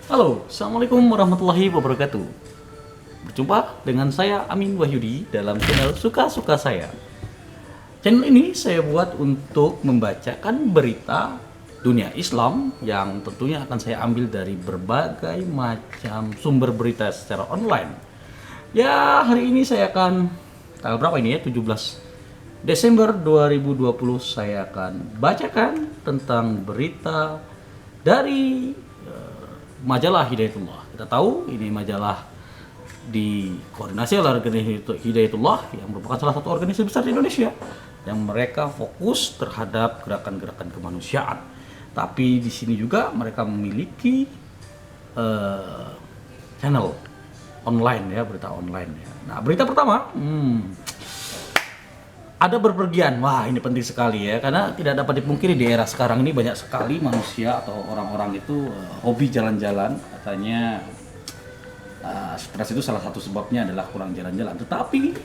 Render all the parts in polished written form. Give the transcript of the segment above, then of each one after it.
Halo, Assalamualaikum warahmatullahi wabarakatuh. Berjumpa dengan saya Amin Wahyudi dalam channel Suka-Suka Saya. Channel ini saya buat untuk membacakan berita dunia Islam yang tentunya akan saya ambil dari berbagai macam sumber berita secara online. Ya, hari ini saya akan, tanggal berapa ini ya, 17 Desember 2020, saya akan bacakan tentang berita dari majalah Hidayatullah. Kita tahu ini majalah dikoordinasi oleh organisasi Hidayatullah yang merupakan salah satu organisasi besar di Indonesia yang mereka fokus terhadap gerakan-gerakan kemanusiaan. Tapi di sini juga mereka memiliki channel online ya, berita online ya. Nah, berita pertama, ada berpergian. Wah, ini penting sekali ya, karena tidak dapat dipungkiri di era sekarang ini banyak sekali manusia atau orang-orang itu hobi jalan-jalan. Katanya stres itu salah satu sebabnya adalah kurang jalan-jalan. Tetapi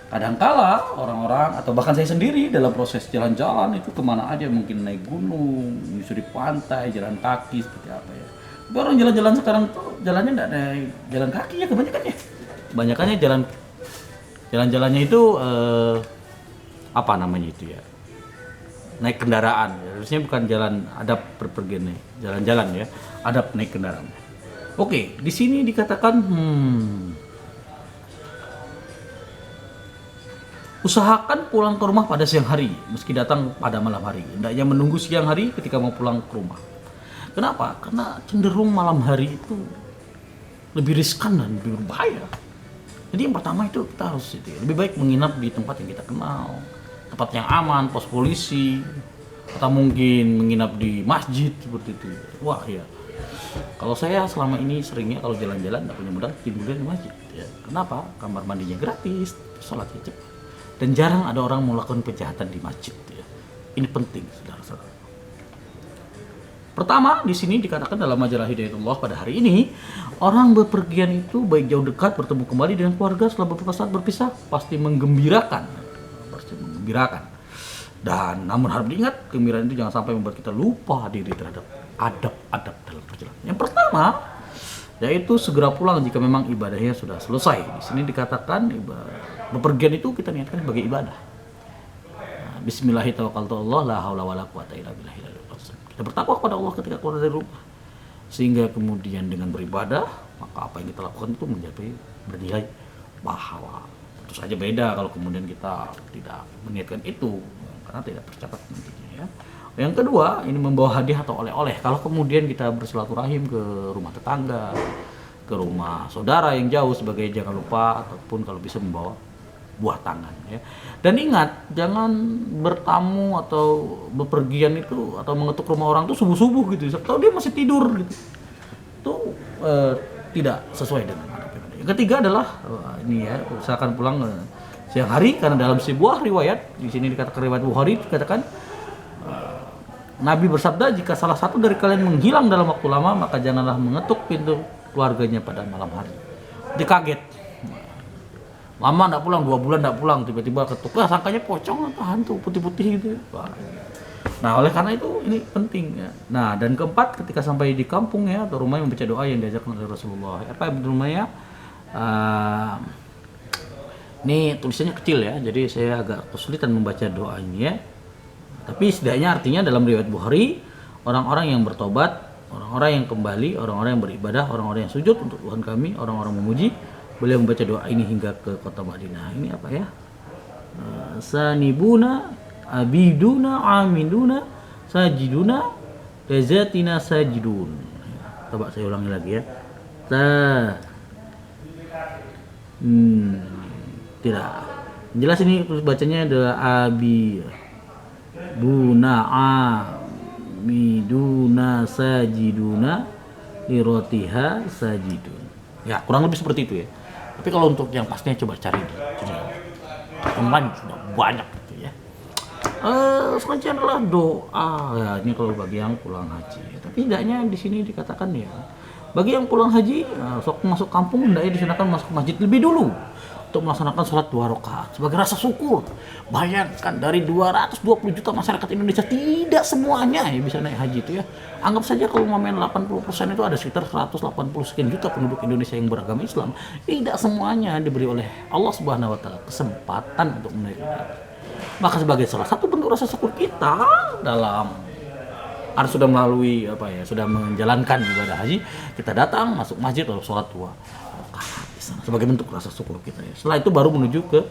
kadangkala orang-orang atau bahkan saya sendiri dalam proses jalan-jalan itu kemana aja, mungkin naik gunung, menyusuri pantai, jalan kaki seperti apa ya. Tapi orang jalan-jalan sekarang tuh jalannya tidak naik jalan kaki ya, kebanyakannya. Kebanyakannya jalan-jalannya itu apa namanya itu ya, naik kendaraan ya. Harusnya bukan jalan adab berpergian nih, jalan-jalan ya, adab naik kendaraan. Oke, di sini dikatakan usahakan pulang ke rumah pada siang hari meski datang pada malam hari. Hendaknya menunggu siang hari ketika mau pulang ke rumah. Kenapa? Karena cenderung malam hari itu lebih riskan dan lebih berbahaya. Jadi yang pertama itu kita harus itu ya, lebih baik menginap di tempat yang kita kenal, tempat yang aman, pos polisi, atau mungkin menginap di masjid seperti itu. Wah ya, kalau saya selama ini seringnya kalau jalan-jalan tidak punya modal tidur di masjid. Ya. Kenapa? Kamar mandinya gratis, sholatnya cepat, dan jarang ada orang melakukan kejahatan di masjid. Ya. Ini penting, saudara-saudara. Pertama, di sini dikatakan dalam majalah Hidayatullah pada hari ini, orang bepergian itu baik jauh dekat bertemu kembali dengan keluarga setelah beberapa saat berpisah pasti menggembirakan. Dan namun harus diingat, kegembiraan itu jangan sampai membuat kita lupa diri terhadap adab-adab dalam perjalanan. Yang pertama, yaitu segera pulang jika memang ibadahnya sudah selesai. Di sini dikatakan bepergian itu kita niatkan sebagai ibadah. Bismillahirrahmanirrahim, la haula wala quwata illa billah. Kita bertakwa kepada Allah ketika keluar dari rumah, sehingga kemudian dengan beribadah maka apa yang kita lakukan itu menjadi bernilai pahala. Tentu saja beda kalau kemudian kita tidak meniatkan itu, karena tidak tercatat nantinya ya. Yang kedua, ini membawa hadiah atau oleh-oleh. Kalau kemudian kita bersilaturahim ke rumah tetangga, ke rumah saudara yang jauh, sebagai jangan lupa ataupun kalau bisa membawa buah tangan ya. Dan ingat, jangan bertamu atau bepergian itu atau mengetuk rumah orang tuh subuh-subuh gitu, atau dia masih tidur gitu. Itu tidak sesuai dengan adab. Yang ketiga adalah ini ya, usahakan pulang siang hari, karena dalam sebuah riwayat di sini dikatakan riwayat Bukhari dikatakan Nabi bersabda, jika salah satu dari kalian menghilang dalam waktu lama maka janganlah mengetuk pintu keluarganya pada malam hari. Dikaget. Lama enggak pulang, 2 bulan enggak pulang, tiba-tiba ketuk, sangkanya pocong atau hantu putih-putih gitu. Nah, oleh karena itu ini penting ya. Nah, dan keempat, ketika sampai di kampung ya atau rumah, membaca doa yang diajarkan oleh Rasulullah. Apa rumahnya? Ini tulisannya kecil ya, jadi saya agak kesulitan membaca doa ini ya. Tapi setidaknya artinya dalam riwayat Bukhari, orang-orang yang bertobat, orang-orang yang kembali, orang-orang yang beribadah, orang-orang yang sujud untuk Tuhan kami, orang-orang memuji, beliau membaca doa ini hingga ke kota Madinah. Ini apa ya? Sanibuna, abiduna, amiduna, sajiduna, rezatina sajidun. Coba saya ulangi lagi ya. Tidak. Jelas ini bacanya adalah abi buna amiduna sajiduna lirotiha sajidun. Ya, kurang lebih seperti itu ya. Tapi kalau untuk yang pastinya coba cari di online sudah banyak gitu ya. Selanjutnya adalah doa ya, ini kalau bagi yang pulang haji. Tapi tidaknya di sini dikatakan ya, bagi yang pulang haji, masuk kampung hendaknya disunahkan masuk masjid lebih dulu untuk melaksanakan sholat 2 rakaat sebagai rasa syukur. Bayangkan dari 220 juta masyarakat Indonesia tidak semuanya ya bisa naik haji itu ya. Anggap saja kalau main 80% itu ada sekitar 180 sekian juta penduduk Indonesia yang beragama Islam. Tidak semuanya diberi oleh Allah Subhanahu wa taala kesempatan untuk menaikkan haji. Maka sebagai salah satu bentuk rasa syukur kita dalam harus sudah melalui sudah menjalankan ibadah haji, kita datang masuk masjid lalu sholat 2 rakaat di sana sebagai bentuk rasa syukur kita ya. Setelah itu baru menuju ke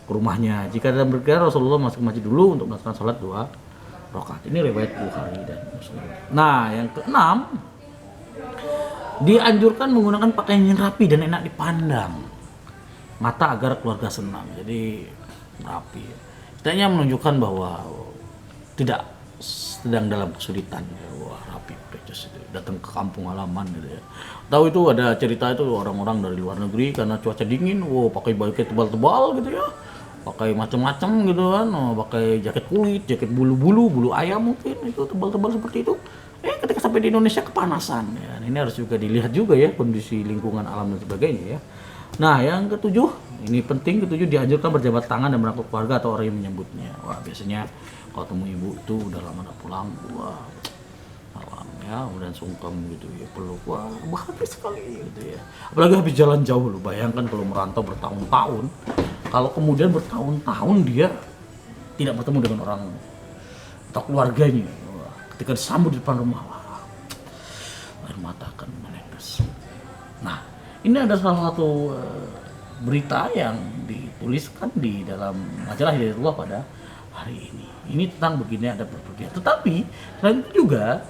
rumahnya. Jika dalam berkira Rasulullah masuk masjid dulu untuk melakukan sholat 2 rakaat. Ini riwayat Bukhari dan Muslim. Nah, yang keenam, dianjurkan menggunakan pakaian yang rapi dan enak dipandang mata agar keluarga senang. Jadi rapi. Setidaknya menunjukkan bahwa tidak sedang dalam kesulitan. Wah, rapi pecos itu. Datang ke kampung halaman gitu ya. Tahu itu ada cerita itu orang-orang dari luar negeri karena cuaca dingin, pakai baju tebal-tebal gitu ya. Pakai macam-macam gitu kan, pakai jaket kulit, jaket bulu-bulu, bulu ayam mungkin itu tebal-tebal seperti itu. Ketika sampai di Indonesia kepanasan ya. Ini harus juga dilihat juga ya kondisi lingkungan alam dan sebagainya ya. Nah, yang ketujuh, ini penting, dianjurkan berjabat tangan dan merangkul keluarga atau orang yang menyambutnya. Wah, biasanya kalau temu ibu itu udah lama gak pulang, wah salam ya, udah sungkem gitu ya, peluk, wah bahagia sekali gitu ya. Apalagi habis jalan jauh loh, bayangkan kalau merantau bertahun-tahun, kalau kemudian bertahun-tahun dia tidak bertemu dengan orang atau keluarganya, wah, ketika disambut di depan rumah, wah, air mata akan menetes. Nah, ini ada salah satu berita yang dituliskan di dalam majalah Hidayatullah pada hari ini. Ini tentang begini ada berpergian. Tetapi selain itu juga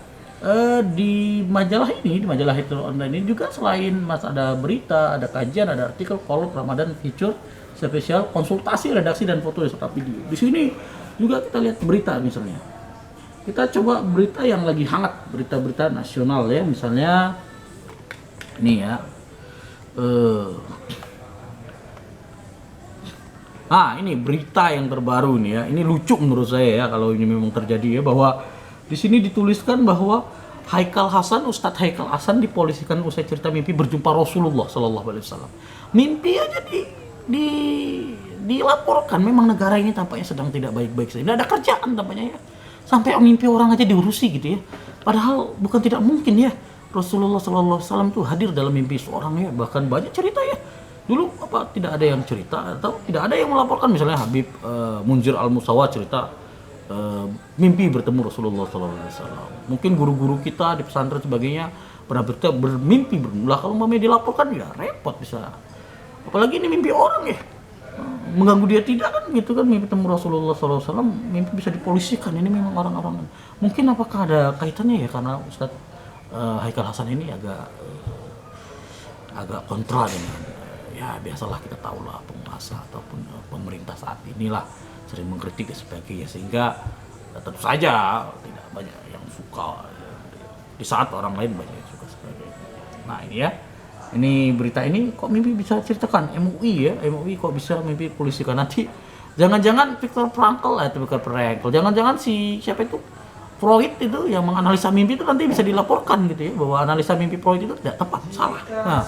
di majalah Hidayatullah Online ini juga selain ada berita, ada kajian, ada artikel, kolom Ramadan feature spesial, konsultasi, redaksi dan foto serta video. Di sini juga kita lihat berita misalnya. Kita coba berita yang lagi hangat, berita-berita nasional ya, misalnya ini ya. Ini berita yang terbaru nih ya. Ini lucu menurut saya ya kalau ini memang terjadi ya, bahwa di sini dituliskan bahwa Ustadz Haikal Hasan dipolisikan usai cerita mimpi berjumpa Rasulullah Sallallahu Alaihi Wasallam. Mimpi aja dilaporkan. Memang negara ini tampaknya sedang tidak baik-baik saja. Tidak ada kerjaan tampaknya ya. Sampai mimpi orang aja diurusi gitu ya. Padahal bukan tidak mungkin ya. Rasulullah Sallallahu Alaihi Wasallam itu hadir dalam mimpi seorang ya. Bahkan banyak cerita ya. Dulu tidak ada yang cerita atau tidak ada yang melaporkan, misalnya Habib Munzir Al-Musawa cerita mimpi bertemu Rasulullah SAW. Mungkin guru-guru kita di pesantren sebagainya pernah bermimpi bermula. Kalau mamanya dilaporkan ya repot bisa. Apalagi ini mimpi orang ya, mengganggu dia tidak kan gitu kan, mimpi bertemu Rasulullah SAW, mimpi bisa dipolisikan. Ini memang orang-orang. Mungkin apakah ada kaitannya ya karena Ustadz Haikal Hasan ini agak kontra dengan ya biasalah, kita tahu lah penguasa ataupun pemerintah saat inilah sering mengkritik dan sebagainya, sehingga tentu saja tidak banyak yang suka di saat orang lain banyak yang suka sebagainya. Nah ini ya, ini berita ini kok mimpi bisa ceritakan MUI ya, MUI kok bisa mimpi polisi kan, nanti jangan-jangan Viktor Frankl jangan-jangan si siapa itu Freud itu yang menganalisa mimpi itu nanti bisa dilaporkan gitu ya, bahwa analisa mimpi Freud itu tidak tepat, salah. Nah,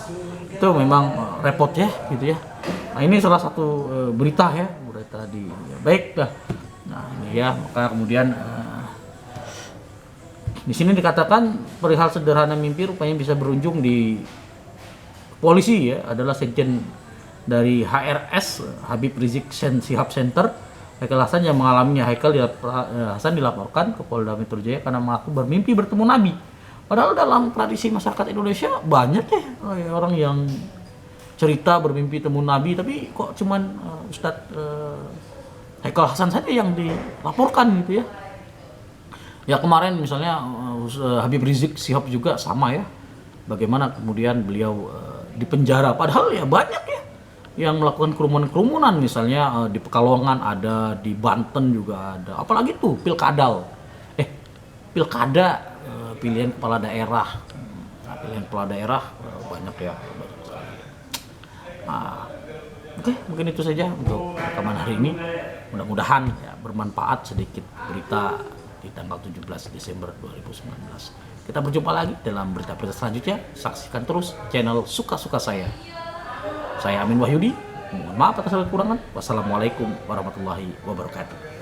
itu memang repot ya gitu ya. Nah, ini salah satu berita di baik dah. Nah, ini ya, maka kemudian di sini dikatakan perihal sederhana mimpi rupanya bisa berujung di polisi ya, adalah sekjen dari HRS Habib Rizik Shihab Center Haikal Hasan yang mengalaminya. Hasan dilaporkan ke Polda Metro Jaya karena mengaku bermimpi bertemu Nabi. Padahal dalam tradisi masyarakat Indonesia banyak orang yang cerita bermimpi temu Nabi, tapi kok cuman Ustadz Haikal Hasan saja yang dilaporkan gitu ya. Ya kemarin misalnya Habib Rizik Shihab juga sama ya. Bagaimana kemudian beliau dipenjara, padahal ya banyak ya yang melakukan kerumunan, misalnya di Pekalongan ada, di Banten juga ada, apalagi tuh pilkada pilihan kepala daerah, banyak ya. Oke, mungkin itu saja untuk rekaman hari ini, mudah-mudahan ya bermanfaat sedikit berita di tanggal 17 Desember 2019. Kita berjumpa lagi dalam berita-berita selanjutnya. Saksikan terus channel Suka-Suka Saya Amin Wahyudi. Mohon maaf atas segala kekurangan. Wassalamualaikum warahmatullahi wabarakatuh.